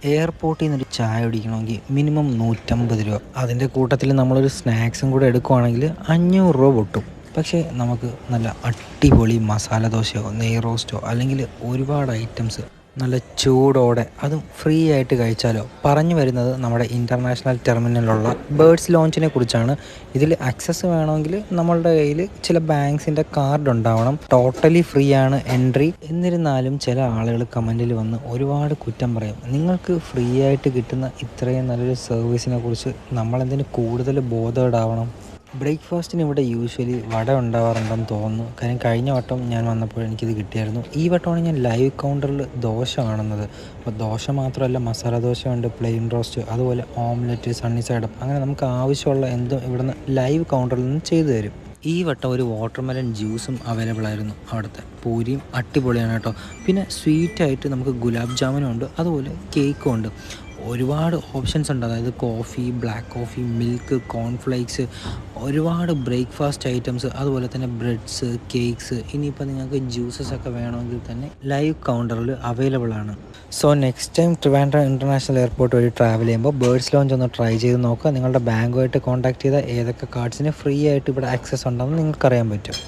എയർപോർട്ടിൽ നിന്നൊരു ചായ കുടിക്കണമെങ്കിൽ മിനിമം 150 രൂപ. അതിൻ്റെ കൂട്ടത്തിൽ നമ്മളൊരു സ്നാക്സും കൂടെ എടുക്കുവാണെങ്കിൽ 500 രൂപ പൊട്ടും. പക്ഷേ നമുക്ക് നല്ല അടിപൊളി മസാല ദോശയോ നെയ് റോസ്റ്റോ അല്ലെങ്കിൽ ഒരുപാട് ഐറ്റംസ് നല്ല ചൂടോടെ അതും ഫ്രീ ആയിട്ട് കഴിച്ചാലോ. പറഞ്ഞു വരുന്നത് നമ്മുടെ ഇൻ്റർനാഷണൽ ടെർമിനലുള്ള ബേർഡ്സ് ലോഞ്ചിനെ കുറിച്ചാണ്. ഇതിൽ ആക്സസ് വേണമെങ്കിൽ നമ്മളുടെ കയ്യിൽ ചില ബാങ്ക്സിൻ്റെ കാർഡ് ഉണ്ടാവണം. ടോട്ടലി ഫ്രീ ആണ് എൻട്രി. എന്നിരുന്നാലും ചില ആളുകൾ കമൻറ്റിൽ വന്ന് ഒരുപാട് കുറ്റം പറയും. നിങ്ങൾക്ക് ഫ്രീ ആയിട്ട് കിട്ടുന്ന ഇത്രയും നല്ലൊരു സർവീസിനെ കുറിച്ച് നമ്മളെന്തിന് കൂടുതൽ ബോധേഡാവണം. ബ്രേക്ക്ഫാസ്റ്റിന് ഇവിടെ യൂഷ്വലി വട ഉണ്ടാവാറുണ്ടെന്ന് തോന്നുന്നു. കാര്യം കഴിഞ്ഞ വട്ടം ഞാൻ വന്നപ്പോൾ എനിക്കിത് കിട്ടിയായിരുന്നു. ഈ വട്ടമാണ് ഞാൻ ലൈവ് കൗണ്ടറിൽ ദോശ കാണുന്നത്. അപ്പോൾ ദോശ മാത്രമല്ല, മസാല ദോശയുണ്ട്, പ്ലെയിൻ റോസ്റ്റ്, അതുപോലെ ഓംലെറ്റ്, സണ്ണി സൈഡപ്പ്, അങ്ങനെ നമുക്ക് ആവശ്യമുള്ള എന്തും ഇവിടുന്ന് ലൈവ് കൗണ്ടറിൽ നിന്ന് ചെയ്തു തരും. ഈ വട്ടം ഒരു വാട്ടർമെലൺ ജ്യൂസും അവൈലബിൾ ആയിരുന്നു. അവിടുത്തെ പൂരിയും അടിപൊളിയാണ് കേട്ടോ. പിന്നെ സ്വീറ്റായിട്ട് നമുക്ക് ഗുലാബ് ജാമുനും ഉണ്ട്, അതുപോലെ കേക്കും ഉണ്ട്. ഒരുപാട് ഓപ്ഷൻസ് ഉണ്ട്. അതായത് coffee, black coffee, milk, cornflakes, ഒരുപാട് ബ്രേക്ക്ഫാസ്റ്റ് ഐറ്റംസ്, അതുപോലെ തന്നെ ബ്രെഡ്സ്, കേക്ക്സ്. ഇനിയിപ്പോൾ നിങ്ങൾക്ക് ജ്യൂസസ് ഒക്കെ വേണമെങ്കിൽ തന്നെ ലൈവ് കൗണ്ടറിൽ അവൈലബിൾ ആണ്. So next time Trivandrum international airport വഴി ട്രാവൽ ചെയ്യുമ്പോൾ ബേർഡ്സ് ലോഞ്ച് ഒന്ന് ട്രൈ ചെയ്ത് നോക്കുക. നിങ്ങളുടെ ബാങ്കുമായിട്ട് കോൺടാക്ട് ചെയ്താൽ ഏതൊക്കെ കാർഡ്സിന് ഫ്രീ ആയിട്ട് ഇവിടെ ആക്സസ് ഉണ്ടെന്ന് നിങ്ങൾക്കറിയാൻ പറ്റും.